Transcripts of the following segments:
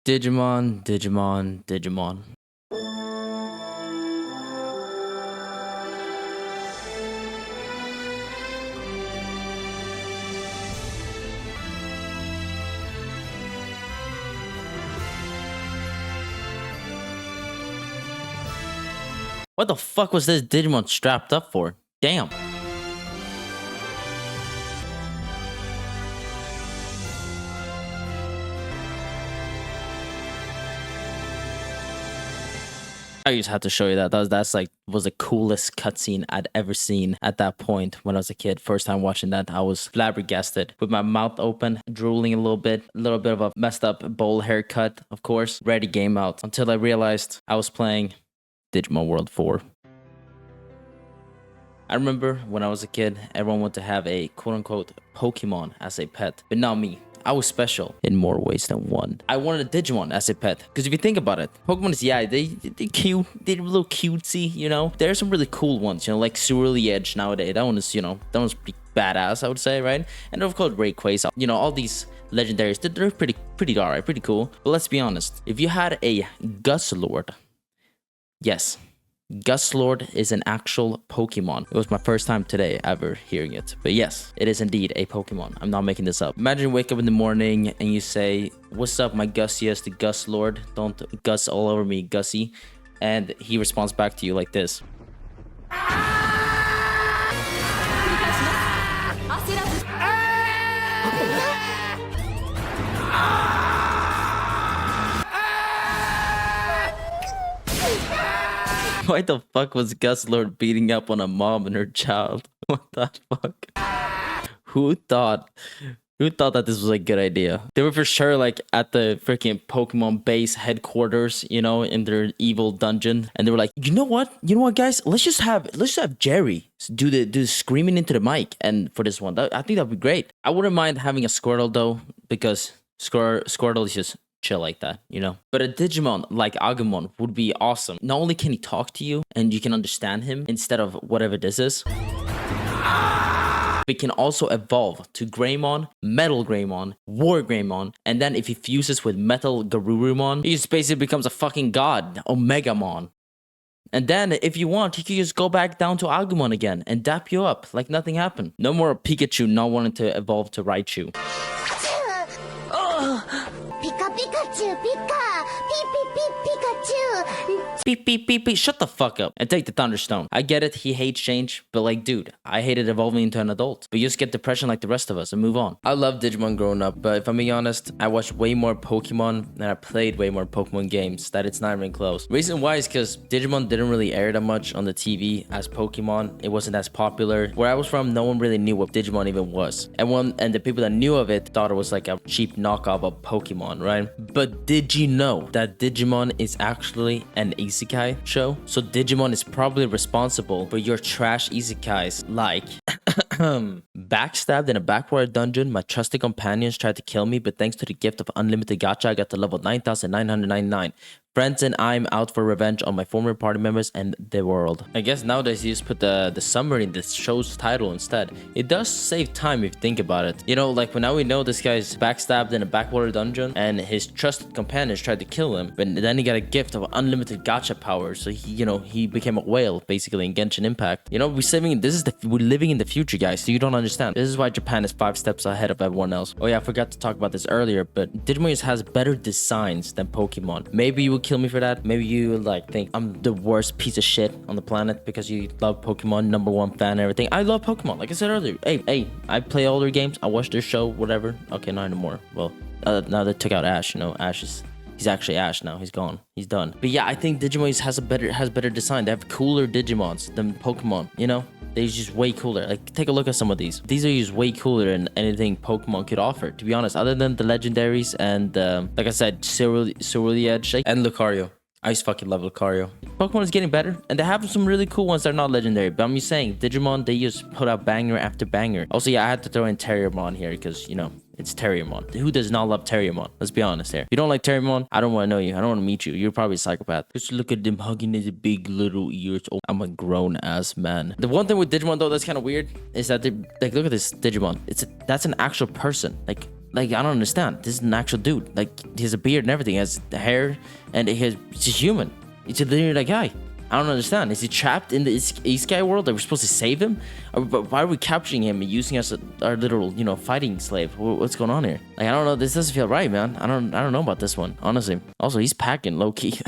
Digimon, Digimon, Digimon. What the fuck was this Digimon strapped up for? Damn. I just had to show you that. That's like was the coolest cutscene I'd ever seen at that point when I was a kid. First time watching that, I was flabbergasted with my mouth open, drooling a little bit of a messed up bowl haircut, of course. Ready game out until I realized I was playing Digimon World 4. I remember when I was a kid, everyone wanted to have a quote-unquote Pokemon as a pet, but not me. I was special in more ways than one. I wanted a Digimon as a pet, because if you think about it, Pokemon is, yeah, they're cute, they're a little cutesy, you know? There are some really cool ones, you know, like Cerulean Edge nowadays. That one is, you know, that one's pretty badass, I would say, right? And of course, Rayquaza, you know, all these legendaries, they're pretty alright, pretty cool. But let's be honest, if you had a Guslord, yes, Guslord is an actual Pokemon. It was my first time today ever hearing it. But yes, it is indeed a Pokemon. I'm not making this up. Imagine you wake up in the morning and you say, "What's up, my Gussiest Guslord? Don't Gus all over me, Gussie." And he responds back to you like this. Why the fuck was Guslord beating up on a mom and her child? What the fuck? Who thought that this was a good idea? They were for sure like at the freaking Pokemon base headquarters, you know, in their evil dungeon, and they were like, you know what, guys, let's just have Jerry do the screaming into the mic, and for this one, I think that'd be great. I wouldn't mind having a Squirtle though, because Squirtle is just chill like that, you know? But a Digimon like Agumon would be awesome. Not only can he talk to you and you can understand him instead of whatever this is, but can also evolve to Greymon, Metal Greymon, War Greymon, and then if he fuses with Metal Garurumon, he just basically becomes a fucking god, Omegamon. And then, if you want, he can just go back down to Agumon again and dap you up like nothing happened. No more Pikachu not wanting to evolve to Raichu. Pikachu, Pikachu. Beep, beep, beep, beep. Shut the fuck up and take the Thunderstone. I get it, he hates change, but like, dude, I hated evolving into an adult. But you just get depression like the rest of us and move on. I love Digimon growing up, but if I'm being honest, I watched way more Pokemon and I played way more Pokemon games that it's not even close. Reason why is because Digimon didn't really air that much on the TV as Pokemon. It wasn't as popular. Where I was from, no one really knew what Digimon even was. And the people that knew of it thought it was like a cheap knockoff of Pokemon, right? But did you know that Digimon is actually an isekai show? So Digimon is probably responsible for your trash isekais like backstabbed in a backwater dungeon. My trusted companions tried to kill me, but thanks to the gift of unlimited gacha, I got to level 9,999. Friends and I'm out for revenge on my former party members and the world. I guess nowadays you just put the summary in the show's title instead. It does save time if you think about it. You know, like when now we know this guy's backstabbed in a backwater dungeon and his trusted companions tried to kill him, but then he got a gift of unlimited gacha power. So he became a whale basically in Genshin Impact. You know, we're living in the future, guys. So you don't understand. This is why Japan is 5 steps ahead of everyone else. Oh yeah, I forgot to talk about this earlier, but Digimon just has better designs than Pokemon. Maybe you would kill me for that. Maybe you like think I'm the worst piece of shit on the planet because you love Pokemon, #1 fan and everything. I love Pokemon, like I said earlier. Hey, I play all their games. I watch their show, whatever. Okay, not anymore. Well, now they took out Ash. You know, he's actually Ash now. He's gone. He's done. But yeah, I think Digimon has better design. They have cooler Digimons than Pokemon. You know, they're just way cooler. Like, take a look at some of these. These are just way cooler than anything Pokemon could offer, to be honest. Other than the legendaries and, like I said, Cerulean Edge and Lucario. I just fucking love Lucario. Pokemon is getting better, and they have some really cool ones that are not legendary. But I'm just saying, Digimon, they just put out banger after banger. Also, yeah, I had to throw in Terriermon here because, you know, it's Terriermon. Who does not love Terriermon? Let's be honest here. If you don't like Terriermon, I don't want to know you. I don't want to meet you. You're probably a psychopath. Just look at them hugging his big little ears. Oh, I'm a grown-ass man. The one thing with Digimon, though, that's kind of weird is that they, like, look at this Digimon. That's an actual person. Like, Like, I don't understand. This is an actual dude. Like, he has a beard and everything. He has the hair, and he's just human. He's literally that guy. I don't understand. Is he trapped in the East Sky world? Are we supposed to save him? Why are we capturing him and using us as our literal, fighting slave? What's going on here? Like, I don't know. This doesn't feel right, man. I don't know about this one, honestly. Also, he's packing low key.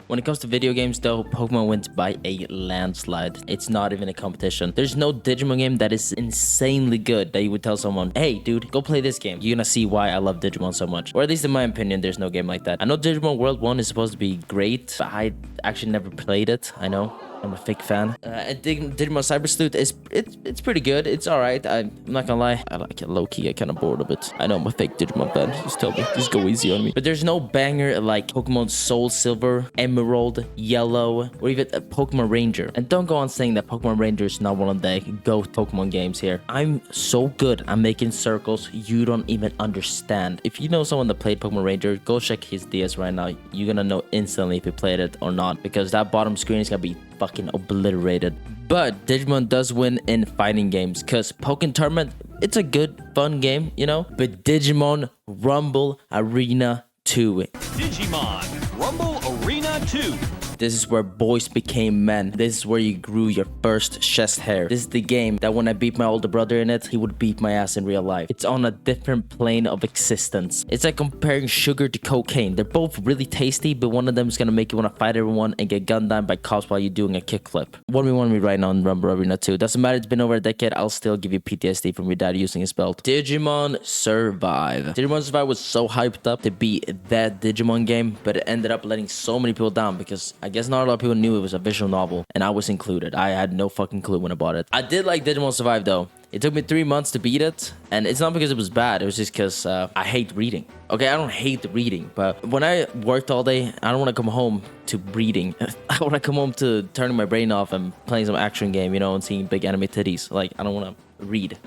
When it comes to video games, though, Pokemon wins by a landslide. It's not even a competition. There's no Digimon game that is insanely good that you would tell someone, hey, dude, go play this game. You're gonna see why I love Digimon so much. Or at least in my opinion, there's no game like that. I know Digimon World 1 is supposed to be great, but I actually never played it. I know. I'm a fake fan. And Digimon Cyber Sleuth it's pretty good. It's alright. I'm not gonna lie. I like it low key. I kind of bored of it. I know I'm a fake Digimon fan. Just tell me. Just go easy on me. But there's no banger like Pokemon Soul Silver, Emerald, Yellow, or even Pokemon Ranger. And don't go on saying that Pokemon Ranger is not one of the GOAT Pokemon games here. I'm so good at making circles you don't even understand. If you know someone that played Pokemon Ranger, go check his DS right now. You're gonna know instantly if he played it or not, because that bottom screen is gonna be fucking obliterated. But Digimon does win in fighting games, because Pokken Tournament, it's a good fun game, but Digimon Rumble Arena 2, Digimon Rumble Arena 2. this is where boys became men. This is where you grew your first chest hair. This is the game that when I beat my older brother in it, he would beat my ass in real life. It's on a different plane of existence. It's like comparing sugar to cocaine. They're both really tasty, but one of them is gonna make you want to fight everyone and get gunned down by cops while you're doing a kickflip. 1v1 right now in Rumble Arena 2. Doesn't matter, it's been over a decade, I'll still give you PTSD from your dad using his belt. Digimon Survive. Digimon Survive was so hyped up to be that Digimon game, but it ended up letting so many people down because I guess not a lot of people knew it was a visual novel, and I was included. I had no fucking clue when I bought it. I did like Digimon Survive though. It took me 3 months to beat it, and it's not because it was bad. It was just because I hate reading. Okay, I don't hate reading, but when I worked all day, I don't want to come home to reading. I want to come home to turning my brain off and playing some action game, and seeing big anime titties. Like, I don't want to read.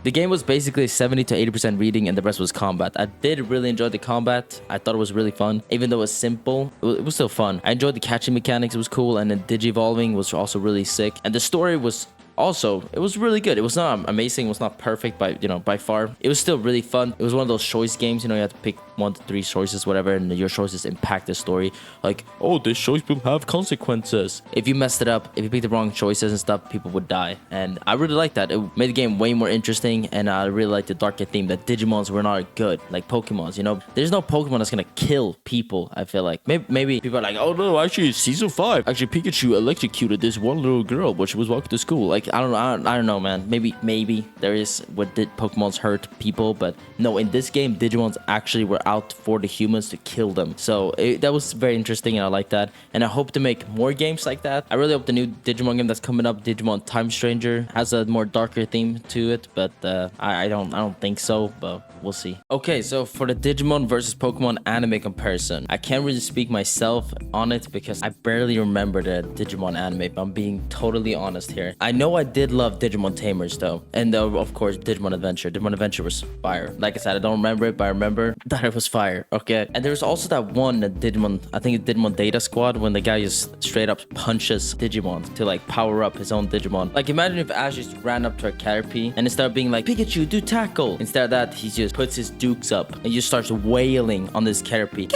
The game was basically 70 to 80% reading and the rest was combat. I did really enjoy the combat. I thought it was really fun. Even though it was simple, it was still fun. I enjoyed the catching mechanics. It was cool. And then Digi-evolving was also really sick. And the story was also, it was really good. It was not amazing. It was not perfect by far. It was still really fun. It was one of those choice games. You have to pick 1 to 3 choices, whatever, and your choices impact the story. Like, oh, this choice will have consequences. If you messed it up, if you picked the wrong choices and stuff, people would die. And I really liked that. It made the game way more interesting, and I really liked the darker theme that Digimons were not good, like Pokemons. There's no Pokemon that's gonna kill people. I feel like maybe people are like, oh no, actually, season 5, actually Pikachu electrocuted this one little girl when she was walking to school. Like, I don't know, man. Maybe there is what did Pokemon's hurt people, but no, in this game, Digimons actually were out for the humans to kill them. So that was very interesting, and I like that. And I hope to make more games like that. I really hope the new Digimon game that's coming up, Digimon Time Stranger, has a more darker theme to it, but I don't think so, but we'll see. Okay, so for the Digimon versus Pokemon anime comparison, I can't really speak myself on it because I barely remember the Digimon anime, if I'm being totally honest here. I know I did love Digimon Tamers though, and of course Digimon Adventure. Digimon Adventure was fire. Like I said, I don't remember it, but I remember that it was fire. Okay, and there's also that one Digimon, I think it's Digimon Data Squad, when the guy just straight up punches Digimon to like power up his own Digimon. Like, imagine if Ash just ran up to a Caterpie and instead of being like, Pikachu, do tackle, instead of that he just puts his dukes up and just starts wailing on this Caterpie,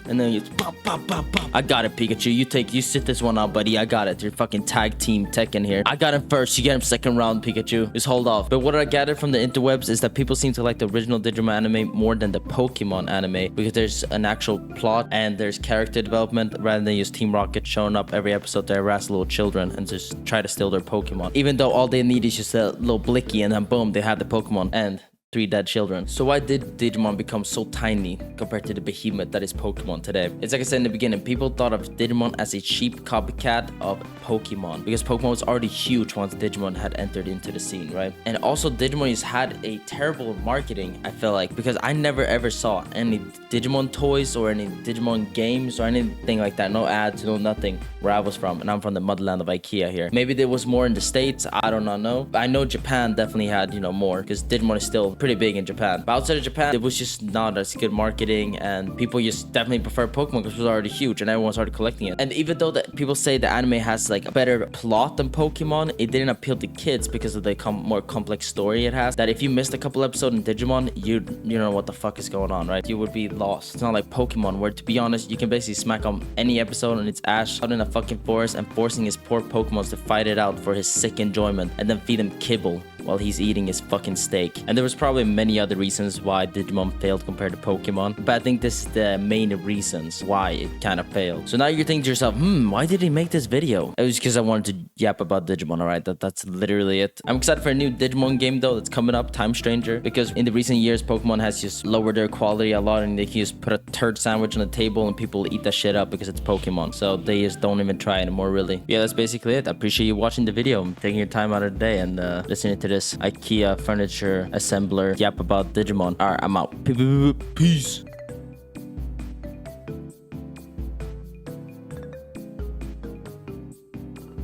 and then you pop, pop, pop, pop. I got it, Pikachu. You sit this one out, buddy. I got it. You're fucking tag team Tekken here. I got him first. You get him second round, Pikachu. Just hold off. But what I gathered from the interwebs is that people seem to like the original Digimon anime more than the Pokemon anime, because there's an actual plot and there's character development rather than just Team Rocket showing up every episode to harass little children and just try to steal their Pokemon. Even though all they need is just a little blicky and then boom, they have the Pokemon and 3 dead children. So why did Digimon become so tiny compared to the behemoth that is Pokemon today? It's like I said in the beginning, people thought of Digimon as a cheap copycat of Pokemon, because Pokemon was already huge once Digimon had entered into the scene, right? And also Digimon has had a terrible marketing, I feel like, because I never ever saw any Digimon toys or any Digimon games or anything like that. No ads, no nothing where I was from, and I'm from the motherland of IKEA here. Maybe there was more in the States, I do not know. But I know Japan definitely had, more, because Digimon is still pretty big in Japan. But outside of Japan, it was just not as good marketing, and people just definitely prefer Pokemon because it was already huge and everyone started collecting it. And even though that people say the anime has like a better plot than Pokemon, it didn't appeal to kids because of the more complex story it has. That if you missed a couple episodes in Digimon, you know what the fuck is going on, right? You would be lost. It's not like Pokemon, where to be honest, you can basically smack on any episode and it's Ash out in a fucking forest and forcing his poor Pokemons to fight it out for his sick enjoyment and then feed him kibble while he's eating his fucking steak. And there was probably many other reasons why Digimon failed compared to Pokemon, but I think this is the main reasons why it kind of failed. So now you're thinking to yourself, why did he make this video? It was because I wanted to yap about Digimon, alright? That's literally it. I'm excited for a new Digimon game though that's coming up, Time Stranger, because in the recent years, Pokemon has just lowered their quality a lot and they can just put a turd sandwich on the table and people eat that shit up because it's Pokemon. So they just don't even try anymore, really. Yeah, that's basically it. I appreciate you watching the video, taking your time out of the day and listening to this IKEA furniture assembler yap about Digimon. Alright, I'm out. Peace.